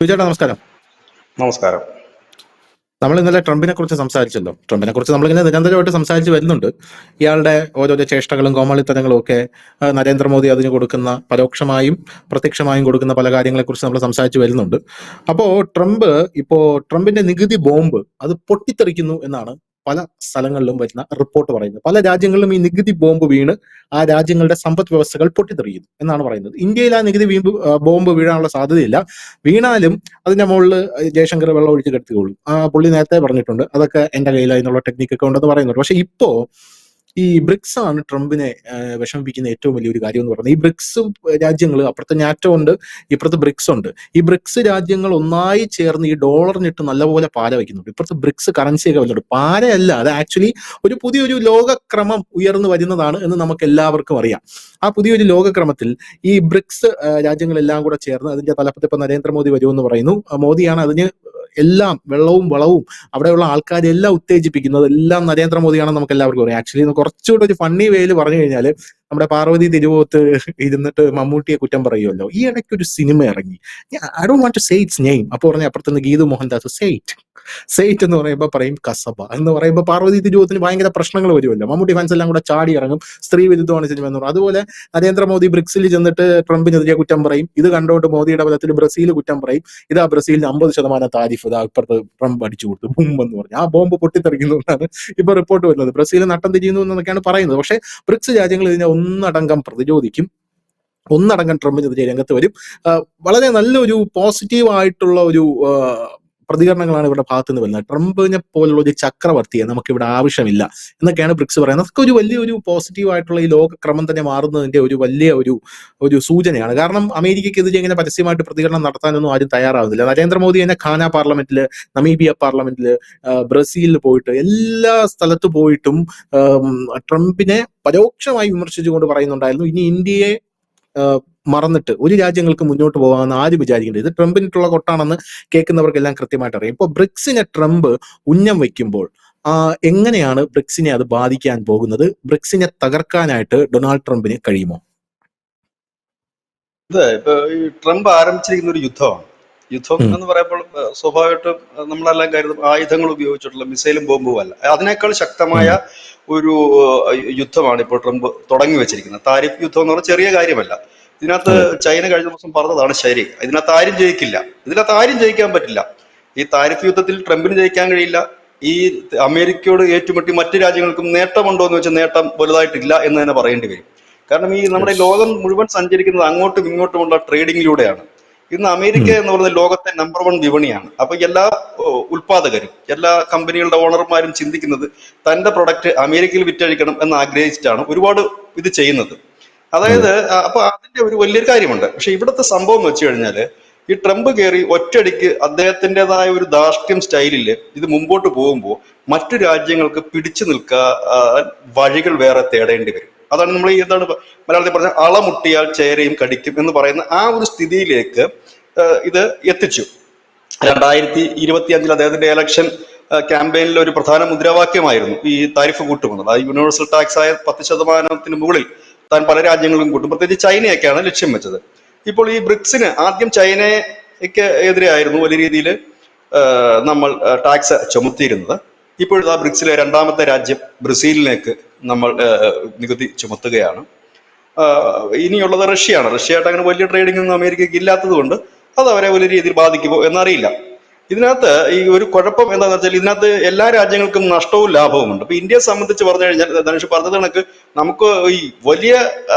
സുചേട്ടാ നമസ്കാരം. നമസ്കാരം. നമ്മൾ ഇന്നലെ ട്രംപിനെ കുറിച്ച് സംസാരിച്ചല്ലോ. ട്രംപിനെ കുറിച്ച് നമ്മളിങ്ങനെ നിരന്തരമായിട്ട് സംസാരിച്ച് വരുന്നുണ്ട്. ഇയാളുടെ ഓരോരോ ചേഷ്ടകളും കോമാളിത്തരങ്ങളും ഒക്കെ നരേന്ദ്രമോദി അതിന് കൊടുക്കുന്ന പരോക്ഷമായും പ്രത്യക്ഷമായും കൊടുക്കുന്ന പല കാര്യങ്ങളെക്കുറിച്ച് നമ്മൾ സംസാരിച്ച് വരുന്നുണ്ട്. അപ്പോൾ ട്രംപിന്റെ നികുതി ബോംബ് അത് പൊട്ടിത്തെറിക്കുന്നു എന്നാണ് പല സ്ഥലങ്ങളിലും വരുന്ന റിപ്പോർട്ട് പറയുന്നത്. പല രാജ്യങ്ങളിലും ഈ നികുതി ബോംബ് വീണ് ആ രാജ്യങ്ങളുടെ സമ്പദ് വ്യവസ്ഥകൾ പൊട്ടിത്തെറിക്കുന്നു എന്നാണ് പറയുന്നത്. ഇന്ത്യയിൽ ആ നികുതി ബോംബ് വീഴാനുള്ള സാധ്യതയില്ല. വീണാലും അതിന്റെ മുകളിൽ ജയശങ്കർ വെള്ളം ഒഴിച്ച് കെടുത്തിക്കോളും. പുള്ളി നേരത്തെ പറഞ്ഞിട്ടുണ്ട് അതൊക്കെ എന്റെ കയ്യിലായി എന്നുള്ള ടെക്നിക്കൊക്കെ ഉണ്ടെന്ന് പറയുന്നുണ്ട്. പക്ഷെ ഇപ്പോ ഈ ബ്രിക്സ് ആണ് ട്രംപിനെ വിഷമിപ്പിക്കുന്ന ഏറ്റവും വലിയൊരു കാര്യം എന്ന് പറയുന്നത്. ഈ ബ്രിക്സ് രാജ്യങ്ങൾ, അപ്പുറത്ത് നാറ്റോ ഉണ്ട്, ഇപ്പുറത്ത് ബ്രിക്സ് ഉണ്ട്. ഈ ബ്രിക്സ് രാജ്യങ്ങൾ ഒന്നായി ചേർന്ന് ഈ ഡോളറിനിട്ട് നല്ലപോലെ പാര വയ്ക്കുന്നുണ്ട്. ഇപ്പുറത്ത് ബ്രിക്സ് കറൻസിയൊക്കെ വരുന്നുണ്ട്. പാരയല്ല, അത് ആക്ച്വലി ഒരു പുതിയൊരു ലോകക്രമം ഉയർന്നു വരുന്നതാണ് എന്ന് നമുക്ക് എല്ലാവർക്കും അറിയാം. ആ പുതിയൊരു ലോകക്രമത്തിൽ ഈ ബ്രിക്സ് രാജ്യങ്ങളെല്ലാം കൂടെ ചേർന്ന് അതിന്റെ തലപ്പത്ത് ഇപ്പൊ നരേന്ദ്രമോദി വരുമെന്ന് പറയുന്നു. മോദിയാണ് അതിന് എല്ലാം വെള്ളവും വളവും അവിടെയുള്ള ആൾക്കാരെല്ലാം ഉത്തേജിപ്പിക്കുന്നത് എല്ലാം നരേന്ദ്രമോദിയാണെന്ന് നമുക്ക് എല്ലാവർക്കും അറിയാം. ആക്ച്വലി കുറച്ചുകൂടെ ഒരു ഫണ്ണി വേയിൽ പറഞ്ഞു കഴിഞ്ഞാൽ നമ്മുടെ പാർവതി തിരുവോത്ത് ഇരുന്നിട്ട് മമ്മൂട്ടിയെ കുറ്റം പറയുമല്ലോ. ഈ ഇടയ്ക്ക് ഒരു സിനിമ ഇറങ്ങി, I don't want to say its name. അപ്പോൾ പറഞ്ഞ അപ്പുറത്തുനിന്ന് ഗീതു മോഹൻദാസ് സെയ്റ്റ് എന്ന് പറയുമ്പോൾ പറയും കസബ എന്ന് പറയുമ്പോൾ പാർവതി തിരുവോത്തിന് ഭയങ്കര പ്രശ്നങ്ങൾ വരുമല്ലോ. മമ്മൂട്ടി ഫാൻസ് എല്ലാം കൂടെ ചാടി ഇറങ്ങും, സ്ത്രീ വിരുദ്ധമാണ് സിനിമ എന്ന് പറയും. അതുപോലെ നരേന്ദ്രമോദി ബ്രിക്സിൽ ചെന്നിട്ട് ട്രംപിനെതിരെ കുറ്റം പറയും. ഇത് കണ്ടോണ്ട് മോദിയുടെ ബലത്തിൽ ബ്രസീൽ കുറ്റം പറയും. ഇതാ ബ്രസീലിന് 50% താരിഫ് ഇതാ ഇപ്പുറത്ത് ട്രംപ് അടിച്ചു കൊടുത്തു ബൂം എന്ന് പറഞ്ഞു. ആ ബോംബ് പൊട്ടിത്തെറിക്കുന്നു എന്നാണ് ഇപ്പൊ റിപ്പോർട്ട് വരുന്നത്. ബ്രസീൽ നട്ടം തിരിയുന്നു എന്നൊക്കെയാണ് പറയുന്നത്. പക്ഷേ ബ്രിക്സ് രാജ്യങ്ങൾ ഇതിനെ ഒന്നടങ്കം പ്രതിരോധിക്കും, ഒന്നടങ്കം ട്രംപിനെതിരെ രംഗത്ത് വരും. വളരെ നല്ലൊരു പോസിറ്റീവ് ആയിട്ടുള്ള ഒരു പ്രതികരണങ്ങളാണ് ഇവരുടെ ഭാഗത്ത് നിന്ന് വരുന്നത്. ട്രംപിനെ പോലുള്ള ഒരു ചക്രവർത്തിയെ നമുക്ക് ഇവിടെ ആവശ്യമില്ല എന്നൊക്കെയാണ് ബ്രിക്സ് പറയുന്നത്. അതൊക്കെ ഒരു വലിയൊരു പോസിറ്റീവ് ആയിട്ടുള്ള ഈ ലോകക്രമം തന്നെ മാറുന്നതിന്റെ ഒരു വലിയ ഒരു സൂചനയാണ്. കാരണം അമേരിക്കയ്ക്കെതിരെ ഇങ്ങനെ പരസ്യമായിട്ട് പ്രതികരണം നടത്താനൊന്നും ആരും തയ്യാറാവുന്നില്ല. നരേന്ദ്രമോദി തന്നെ ഖാന പാർലമെന്റില്, നമീബിയ പാർലമെന്റില്, ബ്രസീലിൽ പോയിട്ട് എല്ലാ സ്ഥലത്ത് പോയിട്ടും ട്രംപിനെ പരോക്ഷമായി വിമർശിച്ചുകൊണ്ട് പറയുന്നുണ്ടായിരുന്നു ഇനി ഇന്ത്യയെ മറന്നിട്ട് ഒരു രാജ്യങ്ങൾക്ക് മുന്നോട്ട് പോകാമെന്ന് ആരും വിചാരിക്കേണ്ടത്. ഇത് ട്രംപിനിട്ടുള്ള കൊട്ടാണെന്ന് കേൾക്കുന്നവർക്കെല്ലാം കൃത്യമായിട്ട് അറിയാം. ഇപ്പൊ ബ്രിക്സിനെ ട്രംപ് ഉന്നം വയ്ക്കുമ്പോൾ എങ്ങനെയാണ് ബ്രിക്സിനെ അത് ബാധിക്കാൻ പോകുന്നത്? ബ്രിക്സിനെ തകർക്കാനായിട്ട് ഡൊണാൾഡ് ട്രംപിന് കഴിയുമോ? ഇപ്പൊ ഈ ട്രംപ് ആരംഭിച്ചിരിക്കുന്ന ഒരു യുദ്ധം എന്ന് പറയുമ്പോൾ സ്വാഭാവികമായിട്ടും നമ്മളെല്ലാം കരുതും ആയുധങ്ങൾ ഉപയോഗിച്ചിട്ടുള്ള മിസൈലും ബോംബും അല്ല. അതിനേക്കാൾ ശക്തമായ ഒരു യുദ്ധമാണ് ഇപ്പോൾ ട്രംപ് തുടങ്ങി വെച്ചിരിക്കുന്നത്. താരിഫ് യുദ്ധം എന്ന് പറഞ്ഞാൽ ചെറിയ കാര്യമല്ല. ഇതിനകത്ത് ചൈന കഴിഞ്ഞ ദിവസം പറഞ്ഞതാണ് ശരി. ഇതിനകത്ത് ആരും ജയിക്കില്ല, ഇതിനകത്ത് ആരും ജയിക്കാൻ പറ്റില്ല. ഈ താരിഫ് യുദ്ധത്തിൽ ട്രംപിന് ജയിക്കാൻ കഴിയില്ല. ഈ അമേരിക്കയോട് ഏറ്റുമുട്ടി മറ്റു രാജ്യങ്ങൾക്കും നേട്ടമുണ്ടോ എന്ന് വെച്ചാൽ നേട്ടം വലുതായിട്ടില്ല എന്ന് തന്നെ പറയേണ്ടി വരും. കാരണം ഈ നമ്മുടെ ലോകം മുഴുവൻ സഞ്ചരിക്കുന്നത് അങ്ങോട്ടും ഇങ്ങോട്ടുമുള്ള ട്രേഡിങ്ങിലൂടെയാണ്. ഇന്ന് അമേരിക്ക എന്ന് പറയുന്നത് ലോകത്തെ നമ്പർ 1 വിപണിയാണ്. അപ്പൊ എല്ലാ ഉൽപാദകരും, എല്ലാ കമ്പനികളുടെ ഓണർമാരും ചിന്തിക്കുന്നത് തന്റെ പ്രൊഡക്റ്റ് അമേരിക്കയിൽ വിറ്റഴിക്കണം എന്ന് ആഗ്രഹിച്ചിട്ടാണ് ഒരുപാട് ഇത് ചെയ്യുന്നത്. അതായത് അപ്പൊ അതിന്റെ ഒരു വലിയൊരു കാര്യമുണ്ട്. പക്ഷെ ഇവിടുത്തെ സംഭവം എന്ന് വെച്ച് കഴിഞ്ഞാല് ഈ ട്രംപ് കയറി ഒറ്റയടിക്ക് അദ്ദേഹത്തിൻ്റെതായ ഒരു ധാർഷ്ട്യം സ്റ്റൈലില് ഇത് മുമ്പോട്ട് പോകുമ്പോൾ മറ്റു രാജ്യങ്ങൾക്ക് പിടിച്ചു നിൽക്കാൻ വഴികൾ വേറെ തേടേണ്ടി വരും. അതാണ് നമ്മൾ എന്താണ് മലയാളത്തിൽ പറഞ്ഞ അളമുട്ടിയാൽ ചേരയും കടിക്കും എന്ന് പറയുന്ന ആ ഒരു സ്ഥിതിയിലേക്ക് ഇത് എത്തിച്ചു. 2025 അദ്ദേഹത്തിന്റെ ഇലക്ഷൻ ക്യാമ്പയിനിലെ ഒരു പ്രധാന മുദ്രാവാക്യമായിരുന്നു ഈ താരിഫ് കൂട്ടുമെന്നത്. അത് യൂണിവേഴ്സൽ ടാക്സ് ആയ 10% മുകളിൽ താൻ പല രാജ്യങ്ങളും കൂട്ടും, പ്രത്യേകിച്ച് ചൈനയൊക്കെയാണ് ലക്ഷ്യം വെച്ചത്. ഇപ്പോൾ ഈ ബ്രിക്സിന് ആദ്യം ചൈനയ്ക്ക് എതിരെയായിരുന്നു വലിയ രീതിയിൽ നമ്മൾ ടാക്സ് ചുമത്തിയിരുന്നത്. ഇപ്പോഴത്തെ ബ്രിക്സിലെ രണ്ടാമത്തെ രാജ്യം ബ്രസീലിലേക്ക് നമ്മൾ നികുതി ചുമത്തുകയാണ്. ഇനിയുള്ളത് റഷ്യയാണ്. റഷ്യയായിട്ട് അങ്ങനെ വലിയ ട്രേഡിംഗ് ഒന്നും അമേരിക്കയ്ക്ക് ഇല്ലാത്തത് കൊണ്ട് അത് അവരെ വലിയ രീതിയിൽ ബാധിക്കുമോ എന്നറിയില്ല. ഇതിനകത്ത് ഈ ഒരു കുഴപ്പം എന്താണെന്ന് വെച്ചാൽ ഇതിനകത്ത് എല്ലാ രാജ്യങ്ങൾക്കും നഷ്ടവും ലാഭവും ഉണ്ട്. ഇപ്പൊ ഇന്ത്യയെ സംബന്ധിച്ച് പറഞ്ഞു കഴിഞ്ഞാൽ ധനുഷ് പറഞ്ഞത് കണക്ക് നമുക്ക് ഈ വലിയ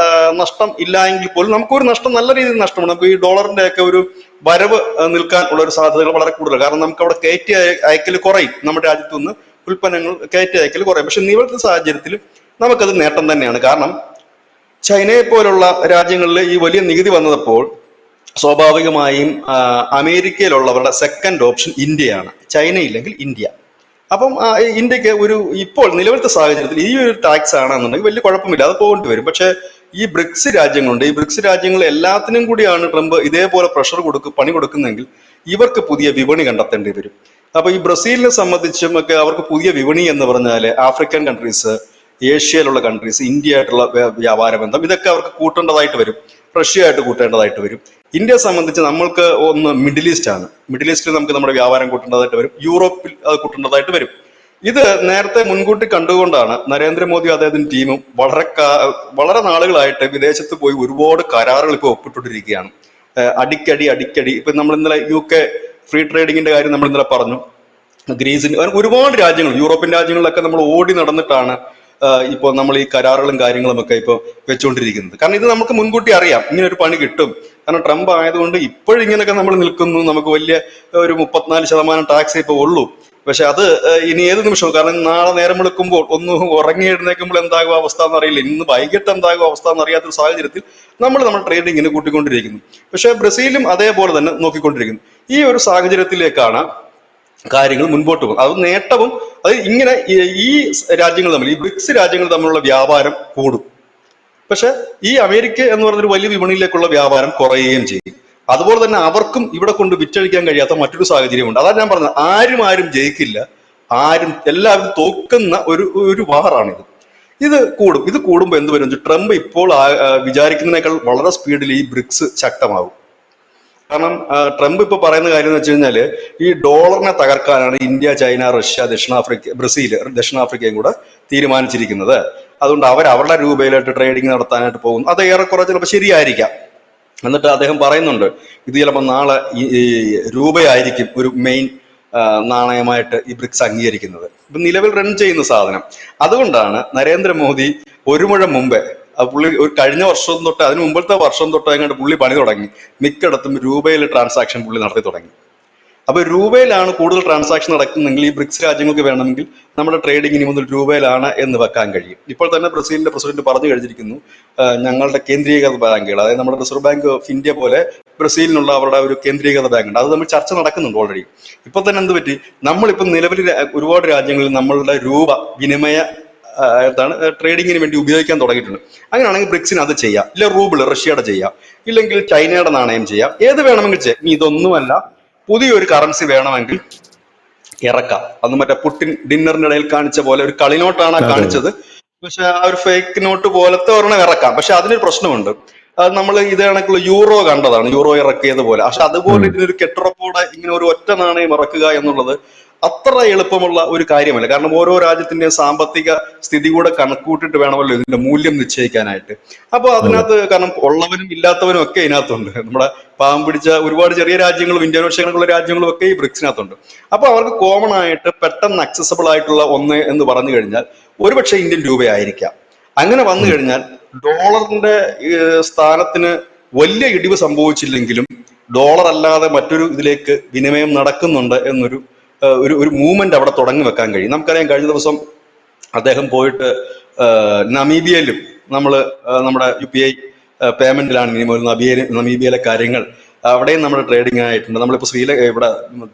നഷ്ടം ഇല്ല എങ്കിൽ പോലും നമുക്കൊരു നഷ്ടം, നല്ല രീതിയിൽ നഷ്ടമാണ്. നമുക്ക് ഈ ഡോളറിന്റെ ഒക്കെ ഒരു വരവ് നിൽക്കാൻ ഉള്ള ഒരു സാധ്യതകൾ വളരെ കൂടുതലാണ്. കാരണം നമുക്ക് അവിടെ കയറ്റി അയക്കൽ കുറയും, നമ്മുടെ രാജ്യത്തു നിന്ന് ഉൽപ്പന്നങ്ങൾ കയറ്റി അയക്കൽ കുറയും. പക്ഷെ നിലവിലത്തെ സാഹചര്യത്തിൽ നമുക്കത് നേട്ടം തന്നെയാണ്. കാരണം ചൈനയെ പോലുള്ള രാജ്യങ്ങളിൽ ഈ വലിയ നികുതി വന്നപ്പോൾ സ്വാഭാവികമായും അമേരിക്കയിലുള്ളവരുടെ സെക്കൻഡ് ഓപ്ഷൻ ഇന്ത്യയാണ്, ചൈന ഇല്ലെങ്കിൽ ഇന്ത്യ. അപ്പം ഇന്ത്യക്ക് ഒരു ഇപ്പോൾ നിലവിലത്തെ സാഹചര്യത്തിൽ ഈ ഒരു ടാക്സ് ആണെന്നുണ്ടെങ്കിൽ വലിയ കുഴപ്പമില്ല, അത് പോകേണ്ടി വരും. പക്ഷെ ഈ ബ്രിക്സ് രാജ്യങ്ങളുണ്ട്, ഈ ബ്രിക്സ് രാജ്യങ്ങൾ എല്ലാത്തിനും കൂടിയാണ് ട്രംപ് ഇതേപോലെ പ്രഷർ പണി കൊടുക്കുന്നെങ്കിൽ ഇവർക്ക് പുതിയ വിപണി കണ്ടെത്തേണ്ടി വരും. അപ്പൊ ഈ ബ്രസീലിനെ സംബന്ധിച്ചും ഒക്കെ അവർക്ക് പുതിയ വിപണി എന്ന് പറഞ്ഞാൽ ആഫ്രിക്കൻ കൺട്രീസ്, ഏഷ്യയിലുള്ള കൺട്രീസ്, ഇന്ത്യ ആയിട്ടുള്ള വ്യാപാര ബന്ധം, ഇതൊക്കെ അവർക്ക് കൂട്ടേണ്ടതായിട്ട് വരും. റഷ്യ ആയിട്ട് കൂട്ടേണ്ടതായിട്ട് വരും. ഇന്ത്യയെ സംബന്ധിച്ച് നമ്മൾക്ക് ഒന്ന് മിഡിൽ ഈസ്റ്റ് ആണ്. മിഡിൽ ഈസ്റ്റിൽ നമുക്ക് നമ്മുടെ വ്യാപാരം കൂട്ടേണ്ടതായിട്ട് വരും, യൂറോപ്പിൽ അത് കൂട്ടേണ്ടതായിട്ട് വരും. ഇത് നേരത്തെ മുൻകൂട്ടി കണ്ടുകൊണ്ടാണ് നരേന്ദ്രമോദി അദ്ദേഹത്തിന്റെ ടീമും വളരെ നാളുകളായിട്ട് വിദേശത്ത് പോയി ഒരുപാട് കരാറുകൾ ഇപ്പോൾ ഒപ്പിട്ടുകൊണ്ടിരിക്കുകയാണ്. അടിക്കടി ഇപ്പൊ നമ്മൾ ഇന്നലെ UK ഫ്രീ ട്രേഡിങ്ങിന്റെ കാര്യം നമ്മൾ ഇന്നലെ പറഞ്ഞു. ഗ്രീസിൽ അങ്ങനെ ഒരുപാട് രാജ്യങ്ങൾ, യൂറോപ്യൻ രാജ്യങ്ങളിലൊക്കെ നമ്മൾ ഓടി നടന്നിട്ടാണ് ഇപ്പോൾ നമ്മൾ ഈ കരാറുകളും കാര്യങ്ങളും ഒക്കെ ഇപ്പോൾ വെച്ചുകൊണ്ടിരിക്കുന്നത്. കാരണം ഇത് നമുക്ക് മുൻകൂട്ടി അറിയാം, ഇങ്ങനെ ഒരു പണി കിട്ടും. കാരണം ട്രംപ് ആയതുകൊണ്ട് ഇപ്പോഴിങ്ങനെയൊക്കെ നമ്മൾ നിൽക്കുന്നു, നമുക്ക് വലിയ ഒരു 34% ടാക്സ് ഇപ്പോൾ ഉള്ളൂ. പക്ഷെ അത് ഇനി ഏത് നിമിഷവും, കാരണം നാളെ നേരം വെളുക്കുമ്പോൾ ഒന്ന് ഉറങ്ങി എഴുന്നേൽക്കുമ്പോൾ എന്താകും അവസ്ഥ എന്നറിയില്ല, ഇന്ന് വൈകിട്ട് എന്താകും അവസ്ഥ എന്നറിയാത്തൊരു സാഹചര്യത്തിൽ നമ്മുടെ ട്രേഡിങ്ങിന് കൂട്ടിക്കൊണ്ടിരിക്കുന്നു. പക്ഷെ ബ്രസീലും അതേപോലെ തന്നെ നോക്കിക്കൊണ്ടിരിക്കുന്നു. ഈ ഒരു സാഹചര്യത്തിലേക്കാണ് കാര്യങ്ങൾ മുൻപോട്ട് പോകും. അത് നേട്ടവും, അത് ഇങ്ങനെ ഈ രാജ്യങ്ങൾ തമ്മിൽ, ഈ ബ്രിക്സ് രാജ്യങ്ങൾ തമ്മിലുള്ള വ്യാപാരം കൂടും. പക്ഷെ ഈ അമേരിക്ക എന്ന് പറഞ്ഞൊരു വലിയ വിപണിയിലേക്കുള്ള വ്യാപാരം കുറയുകയും ചെയ്യും. അതുപോലെ തന്നെ അവർക്കും ഇവിടെ കൊണ്ട് വിറ്റഴിക്കാൻ കഴിയാത്ത മറ്റൊരു സാഹചര്യമുണ്ട്. അതാണ് ഞാൻ പറഞ്ഞത്, ആരും ജയിക്കില്ല, എല്ലാവരും തോക്കുന്ന ഒരു വാറാണിത്. ഇത് കൂടുമ്പോൾ എന്ത് വരും? ട്രംപ് ഇപ്പോൾ വിചാരിക്കുന്നതിനേക്കാൾ വളരെ സ്പീഡിൽ ഈ ബ്രിക്സ് ശക്തമാകും. കാരണം ട്രംപ് ഇപ്പൊ പറയുന്ന കാര്യം എന്ന് വെച്ച് കഴിഞ്ഞാല് ഈ ഡോളറിനെ തകർക്കാനാണ് ഇന്ത്യ, ചൈന, റഷ്യ, ബ്രസീൽ, ദക്ഷിണാഫ്രിക്കയും കൂടെ തീരുമാനിച്ചിരിക്കുന്നത്. അതുകൊണ്ട് അവരുടെ രൂപയിലായിട്ട് ട്രേഡിംഗ് നടത്താനായിട്ട് പോകുന്നു. അത് ഏറെക്കുറെ ചിലപ്പോൾ ശരിയായിരിക്കാം. എന്നിട്ട് അദ്ദേഹം പറയുന്നുണ്ട്, ഇത് ചിലപ്പോൾ നാളെ ഈ രൂപയായിരിക്കും ഒരു മെയിൻ നാണയമായിട്ട് ഈ ബ്രിക്സ് അംഗീകരിക്കുന്നത്. ഇപ്പൊ നിലവിൽ റൺ ചെയ്യുന്ന സാധനം. അതുകൊണ്ടാണ് നരേന്ദ്രമോദി ഒരു മുഴം മുമ്പേ, പുള്ളി ഒരു കഴിഞ്ഞ വർഷം തൊട്ട് അതിന് മുമ്പത്തെ വർഷം തൊട്ട് അങ്ങോട്ട് പുള്ളി പണി തുടങ്ങി. മിക്കയിടത്തും രൂപയിൽ ട്രാൻസാക്ഷൻ പുള്ളി നടത്തി തുടങ്ങി. അപ്പൊ രൂപയിലാണ് കൂടുതൽ ട്രാൻസാക്ഷൻ നടക്കുന്നെങ്കിൽ ഈ ബ്രിക്സ് രാജ്യങ്ങൾക്ക് വേണമെങ്കിൽ നമ്മുടെ ട്രേഡിംഗ് ഇനി മുതൽ രൂപയിലാണ് എന്ന് വെക്കാൻ കഴിയും. ഇപ്പോൾ തന്നെ ബ്രസീലിന്റെ പ്രസിഡന്റ് പറഞ്ഞു കഴിഞ്ഞിരിക്കുന്നു, ഞങ്ങളുടെ കേന്ദ്രീകൃത ബാങ്കുകൾ, അതായത് നമ്മുടെ റിസർവ് ബാങ്ക് ഓഫ് ഇന്ത്യ പോലെ ബ്രസീലിനുള്ള അവരുടെ ഒരു കേന്ദ്രീകൃത ബാങ്ക് ഉണ്ട്. അത് നമ്മൾ ചർച്ച നടക്കുന്നുണ്ട് ഓൾറെഡി. ഇപ്പൊ തന്നെ എന്ത് പറ്റി, നമ്മളിപ്പം നിലവിൽ ഒരുപാട് രാജ്യങ്ങളിൽ നമ്മളുടെ രൂപ വിനിമയ ട്രേഡിങ്ങിന് വേണ്ടി ഉപയോഗിക്കാൻ തുടങ്ങിയിട്ടുണ്ട്. അങ്ങനെയാണെങ്കിൽ ബ്രിക്സിന് അത് ചെയ്യാം. ഇല്ല റൂബിൾ റഷ്യയുടെ ചെയ്യാം, ഇല്ലെങ്കിൽ ചൈനയുടെ നാണയം ചെയ്യാം, ഏത് വേണമെങ്കിൽ ചെയ്യാം. ഇനി ഇതൊന്നുമല്ല, പുതിയൊരു കറൻസി വേണമെങ്കിൽ ഇറക്കാം. അത് മറ്റേ പുട്ടിൻ ഡിന്നറിന്റെ ഇടയിൽ കാണിച്ച പോലെ ഒരു കളിനോട്ടാണ് കാണിച്ചത്. പക്ഷെ ആ ഒരു ഫേക്ക് നോട്ട് പോലത്തെ ഒരെണ്ണം ഇറക്കാം. പക്ഷെ അതിനൊരു പ്രശ്നമുണ്ട്. അത് നമ്മൾ ഇത് കണക്കുള്ള യൂറോ കണ്ടതാണ്, യൂറോ ഇറക്കിയത് പോലെ. പക്ഷെ അതുപോലെ ഇതിനൊരു കെട്ടുറപ്പോടെ ഇങ്ങനെ ഒരു ഒറ്റ നാണയം ഇറക്കുക എന്നുള്ളത് അത്ര എളുപ്പമുള്ള ഒരു കാര്യമല്ല. കാരണം ഓരോ രാജ്യത്തിന്റെയും സാമ്പത്തിക സ്ഥിതി കൂടെ കണക്കൂട്ടിട്ട് വേണമല്ലോ ഇതിന്റെ മൂല്യം നിശ്ചയിക്കാനായിട്ട്. അപ്പൊ അതിനകത്ത്, കാരണം ഉള്ളവനും ഇല്ലാത്തവനും ഒക്കെ ഇതിനകത്തുണ്ട്. നമ്മുടെ പാവം പിടിച്ച ഒരുപാട് ചെറിയ രാജ്യങ്ങളും ഇന്തോനേഷ്യയിലുള്ള രാജ്യങ്ങളും ഒക്കെ ഈ ബ്രിക്സിനകത്തുണ്ട്. അപ്പൊ അവർക്ക് കോമൺ ആയിട്ട് പെട്ടെന്ന് അക്സസബിൾ ആയിട്ടുള്ള ഒന്ന് എന്ന് പറഞ്ഞു കഴിഞ്ഞാൽ ഒരുപക്ഷെ ഇന്ത്യൻ രൂപയായിരിക്കാം. അങ്ങനെ വന്നു കഴിഞ്ഞാൽ ഡോളറിന്റെ സ്ഥാനത്തിന് വലിയ ഇടിവ് സംഭവിച്ചില്ലെങ്കിലും ഡോളർ അല്ലാതെ മറ്റൊരു ഇതിലേക്ക് വിനിമയം നടക്കുന്നുണ്ട് എന്നൊരു ഒരു മൂവ്മെന്റ് അവിടെ തുടങ്ങി വെക്കാൻ കഴിയും. നമുക്കറിയാം, കഴിഞ്ഞ ദിവസം അദ്ദേഹം പോയിട്ട് നമീബിയയിലും നമ്മുടെ UPI പേയ്മെന്റിലാണ് ഇനി മുതൽ നമീബിയയിലെ കാര്യങ്ങൾ, അവിടെയും നമ്മുടെ ട്രേഡിംഗ് ആയിട്ടുണ്ട്. നമ്മളിപ്പോൾ ഇവിടെ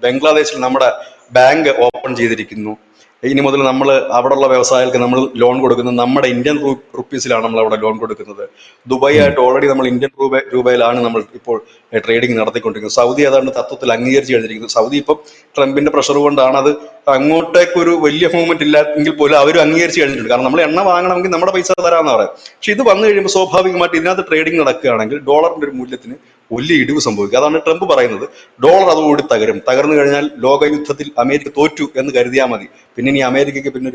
ബംഗ്ലാദേശിൽ നമ്മുടെ ബാങ്ക് ഓപ്പൺ ചെയ്തിരിക്കുന്നു. ഇനി മുതൽ നമ്മൾ അവിടെയുള്ള വ്യവസായികൾക്ക് നമ്മൾ ലോൺ കൊടുക്കുന്നത് നമ്മുടെ ഇന്ത്യൻ റുപ്പീസിലാണ് നമ്മൾ അവിടെ ലോൺ കൊടുക്കുന്നത്. ദുബായ് ആയിട്ട് ഓൾറെഡി നമ്മൾ ഇന്ത്യൻ രൂപയിലാണ് നമ്മൾ ഇപ്പോൾ ട്രേഡിംഗ് നടത്തിക്കൊണ്ടിരിക്കുന്നത്. സൗദി അതാണ് തത്വത്തിൽ അംഗീകരിച്ച് കഴിഞ്ഞിരിക്കുന്നത്. സൗദി ഇപ്പം ട്രംപിന്റെ പ്രഷർ കൊണ്ടാണ് അത് അങ്ങോട്ടേക്കൊരു വലിയ മൂവ്മെന്റ് ഇല്ല എങ്കിൽ പോലും അവരും അംഗീകരിച്ച് കഴിഞ്ഞിട്ടുണ്ട്. കാരണം നമ്മൾ എണ്ണ വാങ്ങണമെങ്കിൽ നമ്മുടെ പൈസ തരാമെന്ന് പറയാം. പക്ഷെ ഇത് വന്നു കഴിയുമ്പോൾ സ്വാഭാവികമായിട്ട് ഇതിനകത്ത് ട്രേഡിംഗ് നടക്കുകയാണെങ്കിൽ ഡോളറിന്റെ ഒരു മൂല്യത്തിന് വലിയ ഇടിവ് സംഭവിക്കും. അതാണ് ട്രംപ് പറയുന്നത്, ഡോളർ അതോടുകൂടി തകർന്നു കഴിഞ്ഞാൽ ലോകയുദ്ധത്തിൽ അമേരിക്ക തോറ്റു എന്ന് കരുതിയാൽ മതി, പിന്നെ ഇനി അമേരിക്കയ്ക്ക് പിന്നെ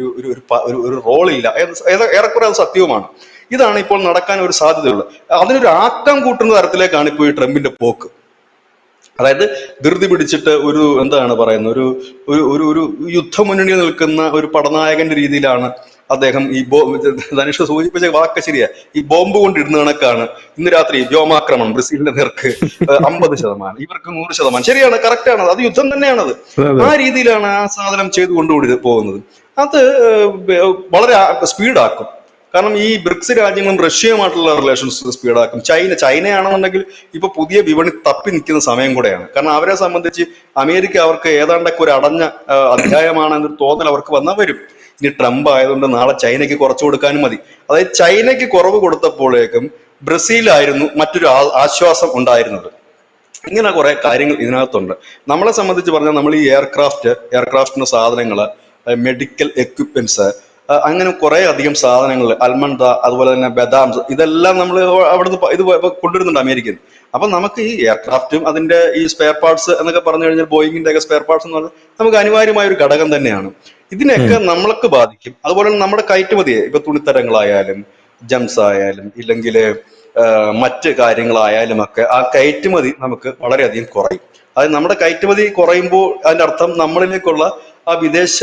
ഒരു റോളില്ല. ഏറെക്കുറെ അത് സത്യവുമാണ്. ഇതാണ് ഇപ്പോൾ നടക്കാൻ ഒരു സാധ്യതയുള്ളത്. അതിനൊരു ആക്കം കൂട്ടുന്ന തരത്തിലേക്കാണ് ഇപ്പോൾ ഈ ട്രംപിന്റെ പോക്ക്. അതായത് ധൃതി പിടിച്ചിട്ട് ഒരു എന്താണ് പറയുന്നത്, ഒരു യുദ്ധമുന്നണിയിൽ നിൽക്കുന്ന ഒരു പടനായകന്റെ രീതിയിലാണ് അദ്ദേഹം ഈ ധനുഷ് സൂചിപ്പിച്ച വാക്ക് ശരിയാ, ഈ ബോംബ് കൊണ്ടിടുന്ന കണക്കാണ്. ഇന്ന് രാത്രി വ്യോമാക്രമണം ബ്രസീലിന്റെ നേർക്ക് 50%, ഇവർക്ക് 100%. ശരിയാണ്, കറക്റ്റാണ്, അത് യുദ്ധം തന്നെയാണത്. ആ രീതിയിലാണ് ആ സാധനം ചെയ്ത് കൊണ്ടുകൂടി പോകുന്നത്. അത് വളരെ സ്പീഡാക്കും. കാരണം ഈ ബ്രിക്സ് രാജ്യങ്ങളും റഷ്യയുമായിട്ടുള്ള റിലേഷൻസ് സ്പീഡാക്കും. ചൈനയാണെന്നുണ്ടെങ്കിൽ ഇപ്പൊ പുതിയ വിപണി തപ്പി നിൽക്കുന്ന സമയം കൂടെയാണ്. കാരണം അവരെ സംബന്ധിച്ച് അമേരിക്ക അവർക്ക് ഏതാണ്ടൊക്കെ ഒരു അടഞ്ഞ അധ്യായമാണെന്നൊരു തോന്നൽ അവർക്ക് വന്നാൽ വരും. ഇനി ട്രംപ് ആയതുകൊണ്ട് നാളെ ചൈനയ്ക്ക് കുറച്ചു കൊടുക്കാനും മതി. അതായത് ചൈനയ്ക്ക് കുറവ് കൊടുത്തപ്പോഴേക്കും ബ്രസീലായിരുന്നു മറ്റൊരു ആശ്വാസം ഉണ്ടായിരുന്നത്. ഇങ്ങനെ കുറെ കാര്യങ്ങൾ ഇതിനകത്തുണ്ട്. നമ്മളെ സംബന്ധിച്ച് പറഞ്ഞാൽ നമ്മൾ ഈ എയർക്രാഫ്റ്റിന്റെ സാധനങ്ങള്, മെഡിക്കൽ എക്യുപ്മെന്റ്സ്, അങ്ങനെ കുറെ അധികം സാധനങ്ങൾ, അൽമണ്ട, അതുപോലെ തന്നെ ബദാം, ഇതെല്ലാം നമ്മൾ അവിടുന്ന് ഇത് കൊണ്ടുവരുന്നുണ്ട് അമേരിക്കയിൽ. അപ്പൊ നമുക്ക് ഈ എയർക്രാഫ്റ്റും അതിന്റെ ഈ സ്പെയർ പാർട്സ് എന്നൊക്കെ പറഞ്ഞു കഴിഞ്ഞാൽ ബോയിങ്ങിന്റെ ഒക്കെ സ്പെയർ പാർട്സ് എന്ന് പറഞ്ഞാൽ നമുക്ക് അനിവാര്യമായ ഒരു ഘടകം തന്നെയാണ്. ഇതിനെയൊക്കെ നമ്മൾക്ക് ബാധിക്കും. അതുപോലെ തന്നെ നമ്മുടെ കയറ്റുമതിയെ, ഇപ്പൊ തുണിത്തരങ്ങളായാലും ജംസ് ആയാലും ഇല്ലെങ്കിൽ മറ്റ് കാര്യങ്ങളായാലും ഒക്കെ ആ കയറ്റുമതി നമുക്ക് വളരെയധികം കുറയും. അതായത് നമ്മുടെ കയറ്റുമതി കുറയുമ്പോൾ അതിന്റെ അർത്ഥം നമ്മളിലേക്കുള്ള ആ വിദേശ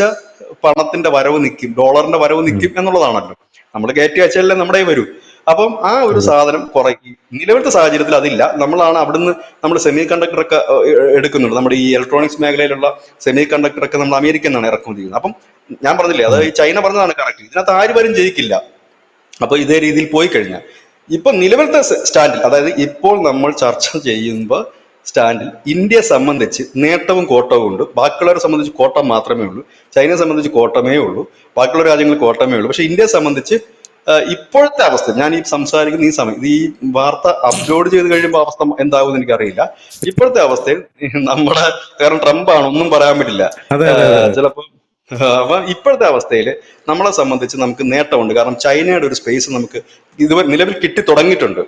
പണത്തിന്റെ വരവ് നിൽക്കും, ഡോളറിന്റെ വരവ് നിൽക്കും എന്നുള്ളതാണല്ലോ. നമ്മൾ കയറ്റി അയച്ചാലേ നമ്മുടെ വരൂ. അപ്പം ആ ഒരു സാധനം കുറയ്ക്കും. നിലവിലത്തെ സാഹചര്യത്തിൽ അതില്ല. നമ്മളാണ് അവിടുന്ന് നമ്മൾ സെമി കണ്ടക്ടർ ഒക്കെ എടുക്കുന്നുണ്ട്. നമ്മുടെ ഈ ഇലക്ട്രോണിക്സ് മേഖലയിലുള്ള സെമി കണ്ടക്ടർ ഒക്കെ നമ്മൾ അമേരിക്കയിൽ നിന്നാണ് ഇറക്കുമതി ചെയ്യുന്നത്. അപ്പം ഞാൻ പറഞ്ഞില്ലേ, അത് ഈ ചൈന പറഞ്ഞതാണ് കറക്റ്റ്. ഇതിനകത്ത് ആരും ജയിക്കില്ല. അപ്പൊ ഇതേ രീതിയിൽ പോയി കഴിഞ്ഞാൽ ഇപ്പൊ നിലവിലത്തെ സ്റ്റാൻഡിൽ, അതായത് ഇപ്പോൾ നമ്മൾ ചർച്ച ചെയ്യുമ്പോൾ സ്റ്റാൻഡിൽ ഇന്ത്യയെ സംബന്ധിച്ച് നേട്ടവും കോട്ടവും ഉണ്ട്. ബാക്കിയുള്ളവരെ സംബന്ധിച്ച് കോട്ടം മാത്രമേ ഉള്ളൂ. ചൈനയെ സംബന്ധിച്ച് കോട്ടമേ ഉള്ളൂ. ബാക്കിയുള്ള രാജ്യങ്ങളിൽ കോട്ടമേ ഉള്ളൂ. പക്ഷെ ഇന്ത്യയെ സംബന്ധിച്ച് ഇപ്പോഴത്തെ അവസ്ഥ, ഞാൻ ഈ സംസാരിക്കുന്ന ഈ സമയം, ഈ വാർത്ത അപ്ലോഡ് ചെയ്ത് കഴിയുമ്പോൾ അവസ്ഥ എന്താകും എന്ന് എനിക്കറിയില്ല. ഇപ്പോഴത്തെ അവസ്ഥയിൽ നമ്മുടെ, കാരണം ട്രംപ് ആണ്, ഒന്നും പറയാൻ പറ്റില്ല. ചിലപ്പോൾ അപ്പൊ ഇപ്പോഴത്തെ അവസ്ഥയിൽ നമ്മളെ സംബന്ധിച്ച് നമുക്ക് നേട്ടമുണ്ട്. കാരണം ചൈനയുടെ ഒരു സ്പേസ് നമുക്ക് ഇതുവരെ നിലവിൽ കിട്ടി തുടങ്ങിയിട്ടുണ്ട്.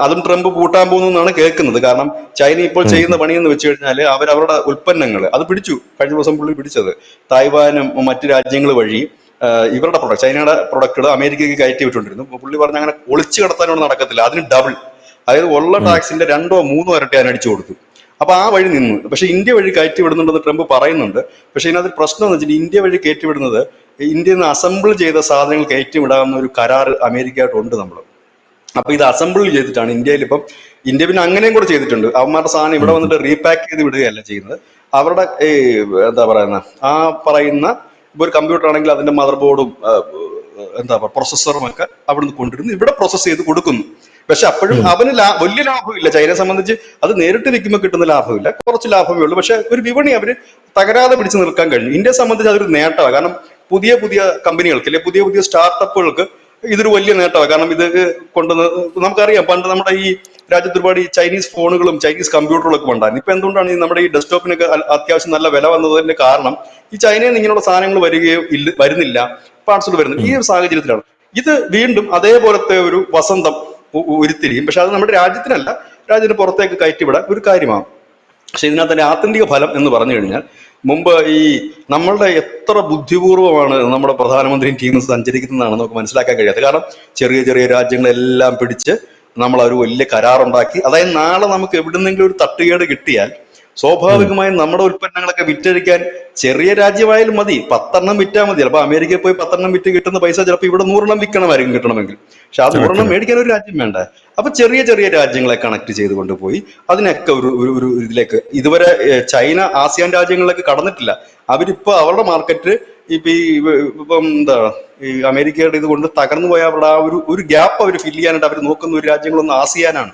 അതും ട്രംപ് പൂട്ടാൻ പോകുന്നു എന്നാണ് കേൾക്കുന്നത്. കാരണം ചൈന ഇപ്പോൾ ചെയ്യുന്ന പണിയെന്ന് വെച്ച് കഴിഞ്ഞാൽ അവരുടെ ഉൽപ്പന്നങ്ങൾ അത് പിടിച്ചു. കഴിഞ്ഞ ദിവസം പുള്ളി പിടിച്ചത് തായ്വാനും മറ്റു രാജ്യങ്ങൾ വഴി ഇവരുടെ പ്രൊഡക്റ്റ്, ചൈനയുടെ പ്രൊഡക്റ്റുകൾ അമേരിക്കയ്ക്ക് കയറ്റി വിട്ടുകൊണ്ടിരുന്നു. പുള്ളി പറഞ്ഞ അങ്ങനെ ഒളിച്ചു കടത്താനോട് നടക്കത്തില്ല, അതിന് ഡബിൾ, അതായത് ഉള്ള ടാക്സിന്റെ 2 or 3 ഇരട്ടി ഞാൻ അടിച്ചു കൊടുത്തു. അപ്പൊ ആ വഴി നിന്നു. പക്ഷെ ഇന്ത്യ വഴി കയറ്റി വിടുന്നുണ്ടെന്ന് ട്രംപ് പറയുന്നുണ്ട്. പക്ഷെ ഇതിനകത്ത് പ്രശ്നം എന്ന് വെച്ചാൽ ഇന്ത്യ വഴി കയറ്റി വിടുന്നത്, ഇന്ത്യയിൽ നിന്ന് അസംബിൾ ചെയ്ത സാധനങ്ങൾ കയറ്റി വിടാവുന്ന ഒരു കരാർ അമേരിക്കയായിട്ടുണ്ട് നമ്മൾ. അപ്പൊ ഇത് അസംബിൾ ചെയ്തിട്ടാണ് ഇന്ത്യയിൽ ഇപ്പം, ഇന്ത്യ പിന്നെ അങ്ങനെയും കൂടെ ചെയ്തിട്ടുണ്ട്. അവന്മാരുടെ സാധനം ഇവിടെ വന്നിട്ട് റീപാക്ക് ചെയ്ത് വിടുകയല്ല ചെയ്യുന്നത്. അവരുടെ എന്താ പറയുന്ന ആ പറയുന്ന ഇപ്പൊ ഒരു കമ്പ്യൂട്ടർ ആണെങ്കിൽ അതിന്റെ മദർ ബോർഡും എന്താ പറയുക പ്രൊസസ്സറും ഒക്കെ അവിടുന്ന് കൊണ്ടുവരുന്നു, ഇവിടെ പ്രോസസ് ചെയ്ത് കൊടുക്കുന്നു. പക്ഷെ അപ്പോഴും അവന് വലിയ ലാഭമില്ല. ചൈനയെ സംബന്ധിച്ച് അത് നേരിട്ട് വിൽക്കുമ്പോൾ കിട്ടുന്ന ലാഭമില്ല, കുറച്ച് ലാഭമേ ഉള്ളൂ. പക്ഷെ ഒരു വിപണി അവര് തകരാതെ പിടിച്ചു നിൽക്കാൻ കഴിഞ്ഞു. ഇന്ത്യയെ സംബന്ധിച്ച് അതൊരു നേട്ടമാണ്. കാരണം പുതിയ പുതിയ കമ്പനികൾക്ക് അല്ലെ പുതിയ പുതിയ സ്റ്റാർട്ടപ്പുകൾക്ക് ഇതൊരു വലിയ നേട്ടമാണ്. കാരണം ഇത് കൊണ്ടുവന്ന് നമുക്കറിയാം, പണ്ട് നമ്മുടെ ഈ രാജ്യത്ത് ഒരുപാട് ഈ ചൈനീസ് ഫോണുകളും ചൈനീസ് കമ്പ്യൂട്ടറുകളൊക്കെ ഉണ്ടായിരുന്നു. ഇപ്പൊ എന്തുകൊണ്ടാണ് ഈ നമ്മുടെ ഈ ഡെസ്ക്ടോപ്പിനൊക്കെ അത്യാവശ്യം നല്ല വില വന്നതിന്റെ കാരണം ഈ ചൈനയിൽ നിന്ന് ഇങ്ങനെയുള്ള സാധനങ്ങൾ വരുന്നില്ല, പാർട്സുകൾ വരുന്നില്ല. ഈ ഒരു സാഹചര്യത്തിലാണ് ഇത് വീണ്ടും അതേപോലത്തെ ഒരു വസന്തം ഉരുത്തിരിയും. പക്ഷെ അത് നമ്മുടെ രാജ്യത്തിനല്ല, രാജ്യത്തിന് പുറത്തേക്ക് കയറ്റിവിടാൻ ഒരു കാര്യമാണ്. പക്ഷെ ഇതിനകത്ത് ആത്യന്തിക ഫലം എന്ന് പറഞ്ഞു കഴിഞ്ഞാൽ, മുമ്പ് ഈ നമ്മളുടെ എത്ര ബുദ്ധിപൂർവമാണ് നമ്മുടെ പ്രധാനമന്ത്രിയും ടീമും സഞ്ചരിക്കുന്നതാണ് നമുക്ക് മനസ്സിലാക്കാൻ കഴിയാത്തത്. കാരണം ചെറിയ ചെറിയ രാജ്യങ്ങളെല്ലാം പിടിച്ച് നമ്മൾ ഒരു വലിയ കരാറുണ്ടാക്കി. അതായത് നാളെ നമുക്ക് എവിടുന്നെങ്കിലും ഒരു തട്ടുകേട് കിട്ടിയാൽ സ്വാഭാവികമായും നമ്മുടെ ഉൽപ്പന്നങ്ങളൊക്കെ വിറ്റഴിക്കാൻ ചെറിയ രാജ്യമായാലും മതി, 10 വിറ്റാൽ മതി. ചിലപ്പോൾ അമേരിക്കയിൽ പോയി 10 വിറ്റ് കിട്ടുന്ന പൈസ ചിലപ്പോൾ ഇവിടെ 100 വിൽക്കണമായിരിക്കും കിട്ടണമെങ്കിൽ. പക്ഷെ ആ 100 മേടിക്കാൻ ഒരു രാജ്യം വേണ്ട. അപ്പൊ ചെറിയ ചെറിയ രാജ്യങ്ങളെ കണക്ട് ചെയ്ത് കൊണ്ടുപോയി അതിനൊക്കെ ഒരു ഇതിലേക്ക്, ഇതുവരെ ചൈന ആസിയാൻ രാജ്യങ്ങളിലേക്ക് കടന്നിട്ടില്ല. അവരിപ്പോ അവരുടെ മാർക്കറ്റ് ഇപ്പം എന്താ ഈ അമേരിക്കയുടെ ഇത് കൊണ്ട് തകർന്നു പോയ അവരുടെ ആ ഒരു ഗ്യാപ്പ് അവർ ഫില്ല് ചെയ്യാനായിട്ട് അവർ നോക്കുന്ന ഒരു രാജ്യങ്ങളൊന്ന് ആസിയാനാണ്.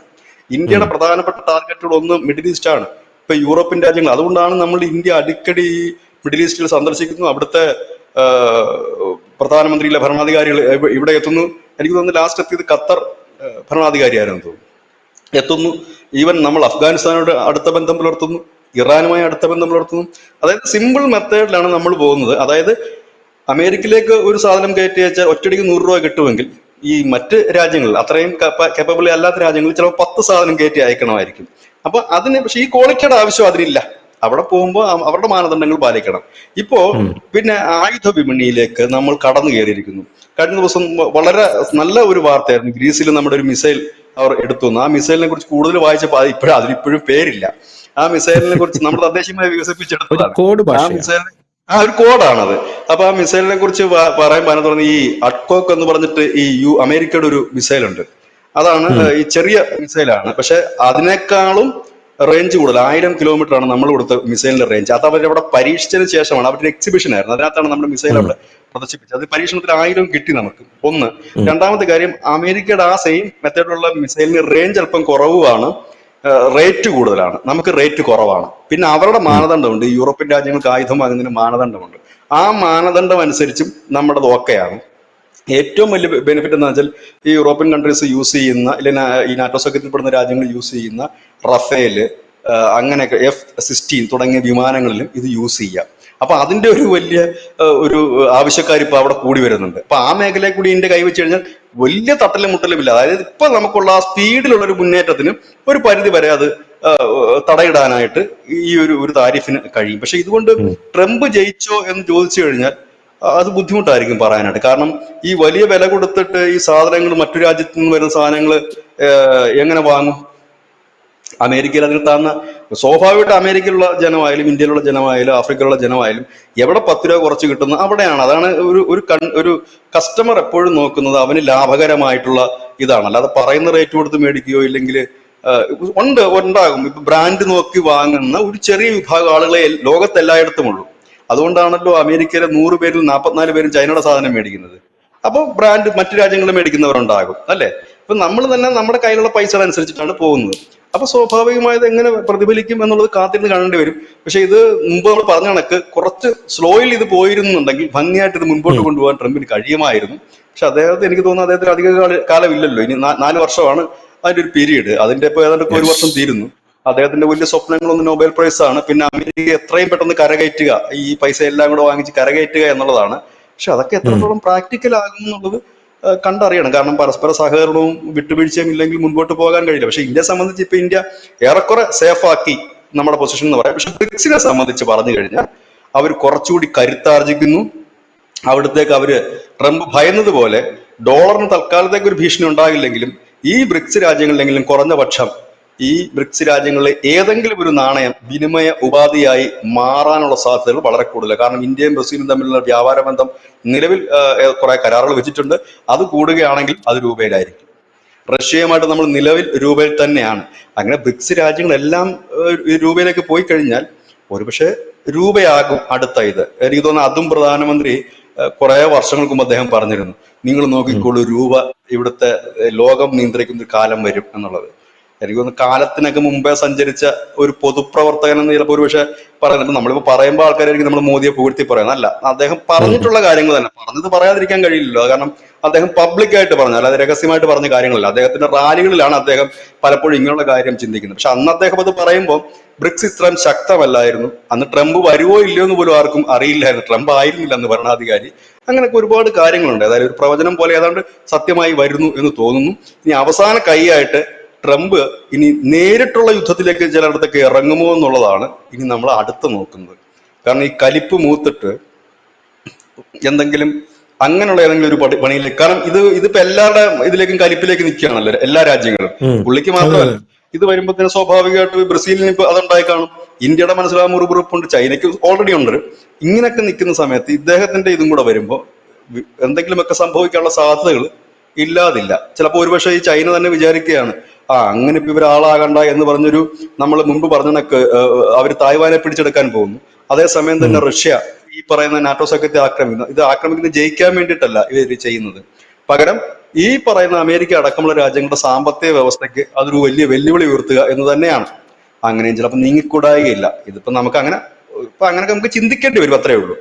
ഇന്ത്യയുടെ പ്രധാനപ്പെട്ട ടാർഗറ്റുകൾ ഒന്ന് മിഡിൽ ഈസ്റ്റ് ആണ്, ഇപ്പൊ യൂറോപ്യൻ രാജ്യങ്ങൾ. അതുകൊണ്ടാണ് നമ്മൾ ഇന്ത്യ അടിക്കടി മിഡിൽ ഈസ്റ്റിൽ സന്ദർശിക്കുന്നു. അവിടുത്തെ പ്രധാനമന്ത്രിയിലെ ഭരണാധികാരികൾ ഇവിടെ എത്തുന്നു. എനിക്ക് തോന്നുന്നു ലാസ്റ്റ് എത്തിയത് ഖത്തർ ഭരണാധികാരിയായിരുന്നു തോന്നുന്നു, എത്തുന്നു. ഈവൻ നമ്മൾ അഫ്ഗാനിസ്ഥാനോട് അടുത്ത ബന്ധം പുലർത്തുന്നു, ഇറാനുമായി അടുത്ത ബന്ധം പുലർത്തുന്നു. അതായത് സിമ്പിൾ മെത്തേഡിലാണ് നമ്മൾ പോകുന്നത്. അതായത് അമേരിക്കയിലേക്ക് ഒരു സാധനം കയറ്റി വെച്ചാൽ ഒറ്റയടിക്ക് 100 രൂപ കിട്ടുമെങ്കിൽ ഈ മറ്റ് രാജ്യങ്ങളിൽ അത്രയും കേപ്പബിൾ അല്ലാത്ത രാജ്യങ്ങളിൽ ചിലപ്പോൾ 10 സാധനം കയറ്റി അയക്കണമായിരിക്കും. അപ്പൊ അതിന് പക്ഷെ ഈ ക്വാളിറ്റിയുടെ ആവശ്യം അതിനില്ല. അവിടെ പോകുമ്പോൾ അവരുടെ മാനദണ്ഡങ്ങൾ പാലിക്കണം. ഇപ്പോ പിന്നെ ആയുധ വിപണിയിലേക്ക് നമ്മൾ കടന്നു കയറിയിരിക്കുന്നു. കഴിഞ്ഞ ദിവസം വളരെ നല്ല ഒരു വാർത്തയായിരുന്നു. ഗ്രീസിൽ നമ്മുടെ ഒരു മിസൈൽ അവർ എടുത്തു. ആ മിസൈലിനെ കുറിച്ച് കൂടുതൽ വായിച്ചപ്പോൾ അതിനിപ്പോഴും പേരില്ല. ആ മിസൈലിനെ കുറിച്ച് നമ്മൾ തദ്ദേശീയമായി വികസിപ്പിച്ചെടുത്തതാണ്. ആ മിസൈൽ ഒരു കോഡാണത്. അപ്പൊ ആ മിസൈലിനെ കുറിച്ച് പറയാൻ തുടങ്ങി. ഈ അഡ്കോക്ക് എന്ന് പറഞ്ഞിട്ട് ഈ അമേരിക്കയുടെ ഒരു മിസൈലുണ്ട്. അതാണ് ഈ ചെറിയ മിസൈലാണ്, പക്ഷെ അതിനേക്കാളും റേഞ്ച് കൂടുതൽ 1000 കിലോമീറ്റർ ആണ് നമ്മൾ കൊടുത്ത മിസൈലിന്റെ റേഞ്ച്. അത് അവരവിടെ പരീക്ഷിച്ചതിന് ശേഷമാണ്, അവരുടെ എക്സിബിഷൻ ആയിരുന്നു, അതിനകത്താണ് നമ്മുടെ മിസൈൽ അവിടെ പ്രദർശിപ്പിച്ചത്. അത് പരീക്ഷണത്തിൽ 1000 കിട്ടി നമുക്ക്. ഒന്ന്. രണ്ടാമത്തെ കാര്യം, അമേരിക്കയുടെ ആ സെയിം മെത്തേഡിലുള്ള മിസൈലിന് റേഞ്ച് അല്പം കുറവുമാണ്, റേറ്റ് കൂടുതലാണ്, നമുക്ക് റേറ്റ് കുറവാണ്. പിന്നെ അവരുടെ മാനദണ്ഡമുണ്ട്, യൂറോപ്യൻ രാജ്യങ്ങൾക്ക് ആയുധം വാങ്ങുന്നതിന് മാനദണ്ഡമുണ്ട്. ആ മാനദണ്ഡം അനുസരിച്ചും നമ്മുടെ ഓക്കെയാണ്. ഏറ്റവും വലിയ ബെനിഫിറ്റ് എന്ന് വെച്ചാൽ ഈ യൂറോപ്യൻ കൺട്രീസ് യൂസ് ചെയ്യുന്ന, ഇല്ലെങ്കിൽ ഈ നാറ്റോ സഖ്യത്തിൽപ്പെടുന്ന രാജ്യങ്ങൾ യൂസ് ചെയ്യുന്ന റഫേല്, അങ്ങനെയൊക്കെ F-16 തുടങ്ങിയ വിമാനങ്ങളിലും ഇത് യൂസ് ചെയ്യാം. അപ്പൊ അതിന്റെ ഒരു വലിയ ഒരു ആവശ്യക്കാർ ഇപ്പൊ അവിടെ കൂടി വരുന്നുണ്ട്. അപ്പൊ ആ മേഖലയെ കൂടി ഇന്ത്യ കൈവച്ച് കഴിഞ്ഞാൽ വലിയ തട്ടലും മുട്ടലും ഇല്ല. അതായത് ഇപ്പൊ നമുക്കുള്ള ആ സ്പീഡിലുള്ള ഒരു മുന്നേറ്റത്തിന് ഒരു പരിധി വരെ അത് തടയിടാനായിട്ട് ഈ ഒരു താരിഫിന് കഴിയും. പക്ഷെ ഇതുകൊണ്ട് ട്രംപ് ജയിച്ചോ എന്ന് ചോദിച്ചു കഴിഞ്ഞാൽ അത് ബുദ്ധിമുട്ടായിരിക്കും പറയാനായിട്ട്. കാരണം ഈ വലിയ വില കൊടുത്തിട്ട് ഈ സാധനങ്ങൾ മറ്റു രാജ്യത്തു നിന്ന് വരുന്ന സാധനങ്ങൾ എങ്ങനെ വാങ്ങും? അമേരിക്കയിൽ അതിൽ താന്ന സ്വാഭാവികമായിട്ട് അമേരിക്കയിലുള്ള ജനമായാലും ഇന്ത്യയിലുള്ള ജനമായാലും ആഫ്രിക്കയിലുള്ള ജനമായാലും എവിടെ 10 രൂപ കുറച്ച് കിട്ടുന്നു അവിടെയാണ്. അതാണ് ഒരു കസ്റ്റമർ എപ്പോഴും നോക്കുന്നത് അവന് ലാഭകരമായിട്ടുള്ള ഇതാണ്. അല്ലാതെ പറയുന്ന റേറ്റ് കൊടുത്ത് മേടിക്കുകയോ ഇല്ലെങ്കിൽ ഉണ്ടാകും. ഇപ്പൊ ബ്രാൻഡ് നോക്കി വാങ്ങുന്ന ഒരു ചെറിയ വിഭാഗം ആളുകളെ ലോകത്തെല്ലായിടത്തും ഉള്ളൂ. അതുകൊണ്ടാണല്ലോ അമേരിക്കയിലെ 100 പേരിൽ 44 പേരും ചൈനയുടെ സാധനം മേടിക്കുന്നത്. അപ്പോൾ ബ്രാൻഡ് മറ്റു രാജ്യങ്ങളിൽ മേടിക്കുന്നവരുണ്ടാകും അല്ലെ? ഇപ്പൊ നമ്മൾ തന്നെ നമ്മുടെ കയ്യിലുള്ള പൈസ അനുസരിച്ചിട്ടാണ് പോകുന്നത്. അപ്പൊ സ്വാഭാവികമായത് എങ്ങനെ പ്രതിഫലിക്കും എന്നുള്ളത് കാത്തിരുന്ന് കാണേണ്ടി വരും. പക്ഷെ ഇത് മുമ്പ് നമ്മൾ പറഞ്ഞ കണക്ക് കുറച്ച് സ്ലോയിൽ ഇത് പോയിരുന്നുണ്ടെങ്കിൽ ഭംഗിയായിട്ട് ഇത് മുൻപോട്ട് കൊണ്ടുപോകാൻ ട്രംപിന് കഴിയുമായിരുന്നു. പക്ഷെ അദ്ദേഹത്തെ എനിക്ക് തോന്നുന്നു അദ്ദേഹത്തിന് അധിക കാലമില്ലല്ലോ. ഇനി 4 വർഷമാണ് അതിന്റെ ഒരു പീരീഡ്. അതിന്റെ ഇപ്പൊ ഏതാണ്ട് 1 വർഷം തീരുന്നു. അദ്ദേഹത്തിന്റെ വലിയ സ്വപ്നങ്ങളൊന്ന് നൊബേൽ പ്രൈസ് ആണ്. പിന്നെ അമേരിക്ക എത്രയും പെട്ടെന്ന് കരകയറ്റുക, ഈ പൈസ എല്ലാം കൂടെ വാങ്ങിച്ച് കരകയറ്റുക എന്നുള്ളതാണ്. പക്ഷെ അതൊക്കെ എത്രത്തോളം പ്രാക്ടിക്കൽ ആകും എന്നുള്ളത് കണ്ടറിയണം. കാരണം പരസ്പര സഹകരണവും വിട്ടുവീഴ്ചയും ഇല്ലെങ്കിൽ മുൻപോട്ട് പോകാൻ കഴിയില്ല. പക്ഷെ ഇന്ത്യയെ സംബന്ധിച്ച് ഇപ്പൊ ഇന്ത്യ ഏറെക്കുറെ സേഫ് ആക്കി നമ്മുടെ പൊസിഷൻ എന്ന് പറയാം. പക്ഷെ ബ്രിക്സിനെ സംബന്ധിച്ച് പറഞ്ഞു കഴിഞ്ഞാൽ അവർ കുറച്ചുകൂടി കരുത്താർജിക്കുന്നു. അവിടത്തേക്ക് അവര് ട്രംപ് ഭയന്നതുപോലെ ഡോളറിന് തൽക്കാലത്തേക്ക് ഒരു ഭീഷണി ഉണ്ടാകില്ലെങ്കിലും ഈ ബ്രിക്സ് രാജ്യങ്ങളിലെങ്കിലും കുറഞ്ഞ പക്ഷം ഈ ബ്രിക്സ് രാജ്യങ്ങളിലെ ഏതെങ്കിലും ഒരു നാണയം വിനിമയ ഉപാധിയായി മാറാനുള്ള സാധ്യതകൾ വളരെ കൂടുതലാണ്. കാരണം ഇന്ത്യയും ബ്രസീലും തമ്മിലുള്ള വ്യാപാര ബന്ധം നിലവിൽ കുറെ കരാറുകൾ വെച്ചിട്ടുണ്ട്. അത് കൂടുകയാണെങ്കിൽ അത് രൂപയിലായിരിക്കും. റഷ്യയുമായിട്ട് നമ്മൾ നിലവിൽ രൂപയിൽ തന്നെയാണ്. അങ്ങനെ ബ്രിക്സ് രാജ്യങ്ങളെല്ലാം രൂപയിലേക്ക് പോയി കഴിഞ്ഞാൽ ഒരുപക്ഷെ രൂപയാകും അടുത്ത ഇത്. എനിക്ക് തോന്നുന്നു അതും പ്രധാനമന്ത്രി കുറെ വർഷങ്ങൾക്ക് മുമ്പ് അദ്ദേഹം പറഞ്ഞിരുന്നു, നിങ്ങൾ നോക്കിക്കോളൂ രൂപ ഇവിടുത്തെ ലോകം നിയന്ത്രിക്കുന്ന ഒരു കാലം വരും എന്നുള്ളത്. എനിക്ക് തോന്നുന്നു കാലത്തിനൊക്കെ മുമ്പേ സഞ്ചരിച്ച ഒരു പൊതുപ്രവർത്തകൻ എന്ന് ചിലപ്പോൾ ഒരുപക്ഷെ പറയുന്നുണ്ട്. നമ്മളിപ്പോ പറയുമ്പോൾ ആൾക്കാരായിരിക്കും നമ്മൾ മോദിയെ പുകഴ്ത്തി പറയുന്നത്. അല്ല, അദ്ദേഹം പറഞ്ഞിട്ടുള്ള കാര്യങ്ങൾ തന്നെ പറഞ്ഞത് പറയാതിരിക്കാൻ കഴിയില്ലല്ലോ. കാരണം അദ്ദേഹം പബ്ലിക്കായിട്ട് പറഞ്ഞു, അല്ലാതെ രഹസ്യമായിട്ട് പറഞ്ഞ കാര്യങ്ങളല്ല. അദ്ദേഹത്തിന്റെ റാലികളിലാണ് അദ്ദേഹം പലപ്പോഴും ഇങ്ങനെയുള്ള കാര്യം ചിന്തിക്കുന്നത്. പക്ഷെ അന്ന് അദ്ദേഹം അത് പറയുമ്പോൾ ബ്രിക്സ് ഇത്രയും ശക്തമല്ലായിരുന്നു. അന്ന് ട്രംപ് വരുവോ ഇല്ലയോ എന്ന് പോലും ആർക്കും അറിയില്ലായിരുന്നു. ട്രംപ് ആയിരുന്നില്ല അന്ന് ഭരണാധികാരി. അങ്ങനെയൊക്കെ ഒരുപാട് കാര്യങ്ങളുണ്ട്. അതായത് ഒരു പ്രവചനം പോലെ ഏതാണ്ട് സത്യമായി വരുന്നു എന്ന് തോന്നുന്നു. ഇനി അവസാന കൈയായിട്ട് ട്രംപ് ഇനി നേരിട്ടുള്ള യുദ്ധത്തിലേക്ക് ചിലയിടത്തൊക്കെ ഇറങ്ങുമോ എന്നുള്ളതാണ് ഇനി നമ്മൾ അടുത്ത് നോക്കുന്നത്. കാരണം ഈ കലിപ്പ് മൂത്തിട്ട് എന്തെങ്കിലും അങ്ങനെയുള്ള ഏതെങ്കിലും ഒരു പണിയിലേക്ക്, കാരണം ഇതിപ്പോ എല്ലാവരുടെ ഇതിലേക്കും കലിപ്പിലേക്ക് നിൽക്കുകയാണല്ലോ എല്ലാ രാജ്യങ്ങളും. പുള്ളിക്ക് മാത്രമല്ല, ഇത് വരുമ്പോഴത്തേന് സ്വാഭാവികമായിട്ട് ബ്രസീലിന് ഇപ്പൊ അതുണ്ടായി കാണും. ഇന്ത്യയുടെ മനസ്സിലാകും മുറിവുറുപ്പുണ്ട്, ചൈനയ്ക്ക് ഓൾറെഡി ഉണ്ട്. ഇങ്ങനെയൊക്കെ നിൽക്കുന്ന സമയത്ത് ഇദ്ദേഹത്തിന്റെ ഇതും കൂടെ വരുമ്പോൾ എന്തെങ്കിലുമൊക്കെ സംഭവിക്കാനുള്ള സാധ്യതകൾ ഇല്ലാതില്ല. ചിലപ്പോൾ ഒരുപക്ഷെ ഈ ചൈന തന്നെ വിചാരിക്കുകയാണ്, അങ്ങനെ ഇപ്പൊ ഇവരാളാകണ്ട എന്ന് പറഞ്ഞൊരു, നമ്മൾ മുമ്പ് പറഞ്ഞൊക്കെ അവർ തായ്വാനെ പിടിച്ചെടുക്കാൻ പോകുന്നു. അതേസമയം തന്നെ റഷ്യ ഈ പറയുന്ന നാറ്റോ സഖ്യത്തെ ആക്രമിക്കുന്നു. ഇത് ആക്രമിക്കുന്നത് ജയിക്കാൻ വേണ്ടിയിട്ടല്ല ഇവർ ചെയ്യുന്നത്. പകരം ഈ പറയുന്ന അമേരിക്ക അടക്കമുള്ള രാജ്യങ്ങളുടെ സാമ്പത്തിക വ്യവസ്ഥയ്ക്ക് അതൊരു വലിയ വെല്ലുവിളി ഉയർത്തുക എന്ന് തന്നെയാണ്. അങ്ങനെയും ചിലപ്പോൾ നീങ്ങിക്കൂടായികയില്ല. ഇതിപ്പോ നമുക്ക് അങ്ങനെ ചിന്തിക്കേണ്ടി വരും, അത്രേ ഉള്ളൂ.